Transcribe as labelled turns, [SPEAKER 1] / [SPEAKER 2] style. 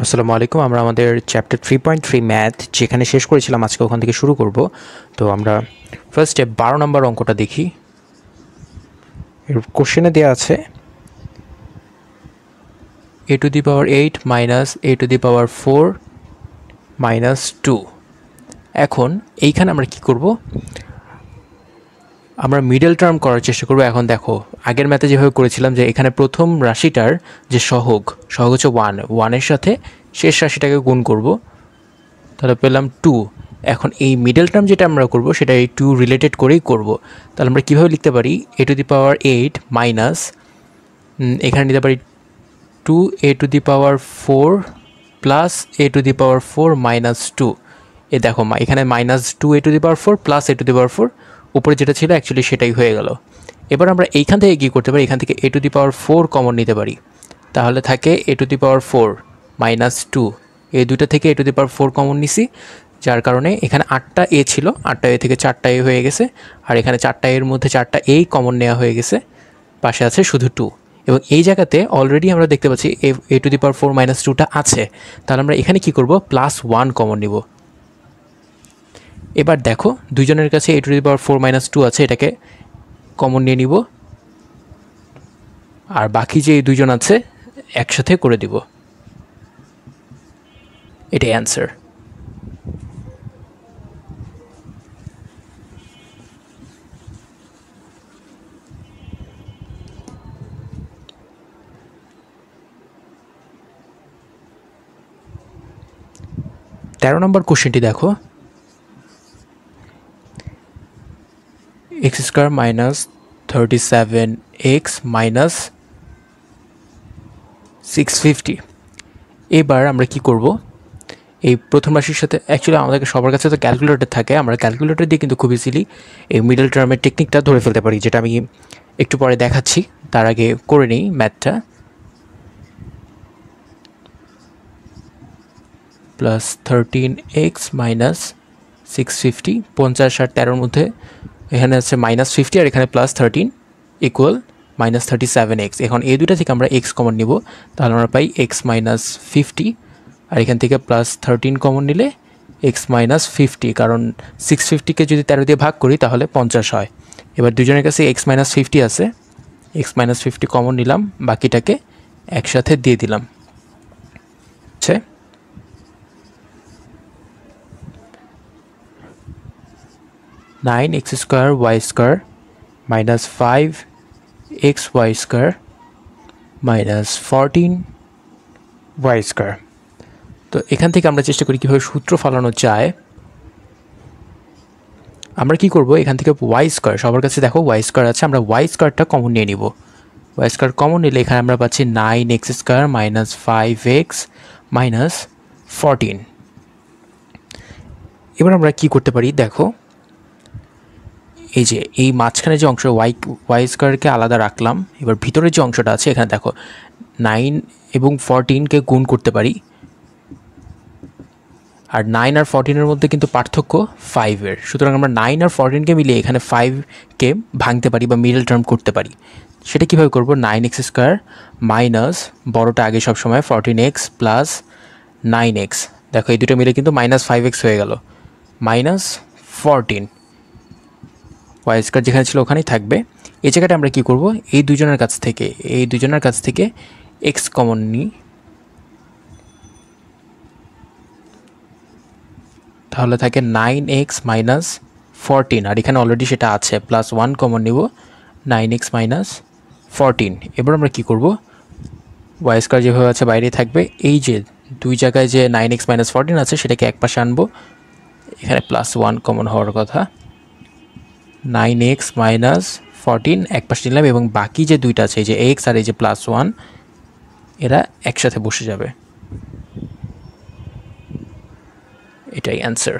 [SPEAKER 1] আসসালামু আলাইকুম। আমরা আমাদের চ্যাপ্টার 3.3 ম্যাথ যেখানে শেষ করেছিলাম আজকে ওখান থেকে শুরু করব। তো আমরা ফার্স্টে 12 নম্বর অঙ্কটা দেখি। এর কোশ্চেনে দেওয়া আছে a to the power 8 minus a to the power 4 minus 2। এখন এইখানে আমরা কি করব, আমরা মিডল টার্ম করার চেষ্টা করব। এখন দেখো আগের ম্যাথে যেভাবে করেছিলাম যে এখানে প্রথম রাশিটার যে সহগ হচ্ছে 1 সাথে শেষ রাশিটাকে গুণ করব, তাহলে পেলাম 2। এখন এই মিডল টার্ম যেটা আমরা করব সেটা এই 2 রিলেটেড করেই করব। তাহলে আমরা কীভাবে লিখতে পারি, a to the power 8 minus এখানে নিতে পারি 2a to the power 4 plus a to the power 4 minus 2। এ দেখো এখানে minus 2a to the power 4 plus a to the power 4, উপরে যেটা ছিল অ্যাকচুয়ালি সেটাই হয়ে গেল। এবার আমরা এইখান থেকে কী করতে পারি, এখান থেকে a to the power 4 common নিতে পারি। তাহলে থাকে a to the power 4 minus 2। এই দুটো থেকে a to the power 4 common নিছি, যার কারণে এখানে 8টা a ছিল, 8টা a থেকে 4টা a হয়ে গেছে। আর এখানে 4টা এর মধ্যে 4টা a কমন নেওয়া হয়ে গেছে, পাশে আছে শুধু 2। এবং এই জায়গাতে অলরেডি আমরা দেখতে পাচ্ছি a to the power 4 minus 2টা আছে। তাহলে আমরা এখানে কি করব, প্লাস 1 কমন নিব। এবার দেখো দুইজনের কাছে a to the power 4 minus 2 আছে, এটাকে কমন নিয়ে নিব, আর বাকি যে দুইজন আছে একসাথে করে দিব। এটাই অ্যান্সার। তেরো নম্বর কোশ্চেনটি দেখো, x square minus 37x minus 650। এবার আমরা কি করব, এই প্রথম রাশির সাথে অ্যাকচুয়ালি আমাদের সবার কাছে তো ক্যালকুলেটর থাকে, আমরা ক্যালকুলেটর দিয়ে কিন্তু খুব ইজিলি এই মিডল টার্মের টেকনিকটা ধরে ফেলতে পারি, যেটা আমি একটু পরে দেখাচ্ছি। তার আগে করে নিই ম্যাথটা। প্লাস 13x মাইনাস 650, 50 আর 13-র মধ্যে এখানে আছে মাইনাস 50 আর এখানে প্লাস 13 ইকুয়াল মাইনাস 37x। এখন এই দুটা থেকে আমরা x কমন নিব, তাহলে আমরা পাই x মাইনাস 50, আর এখান থেকে প্লাস 13 কমন নিলে x মাইনাস 50, কারণ 650কে যদি 13 দিয়ে ভাগ করি তাহলে 50 হয়। এবার দুজনের কাছে x মাইনাস 50 আছে, x মাইনাস 50 কমন নিলাম, বাকিটাকে একসাথে দিয়ে দিলাম। আচ্ছা, 9x square y square minus 5xy square minus 14y square. তো এখান থেকে আমরা চেষ্টা করি কীভাবে সূত্র ফলানো যায়। আমরা কি করব, এখান থেকে y স্কোয়ার, সবার কাছে দেখো y স্কোয়ার আছে, আমরা y স্কোয়ারটা কমন নিয়ে নিব। y স্কোয়ার কমন নিলে এখানে আমরা পাচ্ছি 9x square minus 5x minus 14। এবার আমরা কি করতে পারি দেখো, এই যে এই মাঝখানে যে অংশ ওয়াই স্কোয়ারকে আলাদা রাখলাম, এবার ভিতরের যে অংশটা আছে এখানে দেখো 9 এবং 14কে গুণ করতে পারি, আর 9 আর 14-এর মধ্যে কিন্তু পার্থক্য 5-এর। সুতরাং আমরা 9 আর 14কে মিলিয়ে এখানে 5কে ভাঙতে পারি বা মিডল টার্ম করতে পারি। সেটা কীভাবে করব, 9x স্কোয়ার মাইনাস বড়টা আগে সবসময় 14x প্লাস 9x। দেখো এই দুটো মিলে কিন্তু মাইনাস 5x হয়ে গেল, মাইনাস 14। ওয়াই স্কোয়ার যেখানে ছিল ওখানেই থাকবে। এই জায়গাটা আমরা কি করব, এই দুজনের কাছ থেকে এক্স কমন নিই, তাহলে থাকে 9x মাইনাস 14, আর এখানে অলরেডি সেটা আছে, প্লাস 1 কমন নিব, 9x মাইনাস 14। এবার আমরা কি করব, ওয়াই স্কোয়ার যেভাবে আছে বাইরে থাকবে, এই যে দুই জায়গায় যে 9x মাইনাস 14 আছে সেটাকে এক পাশে আনবো, এখানে প্লাস 1 কমন হওয়ার কথা, 9x মাইনাস 14 এক পাশে নিলাম, এবং বাকি যে দুইটা আছে এই যে x আর এই যে প্লাস 1 এরা একসাথে বসে যাবে। এটাই অ্যান্সার।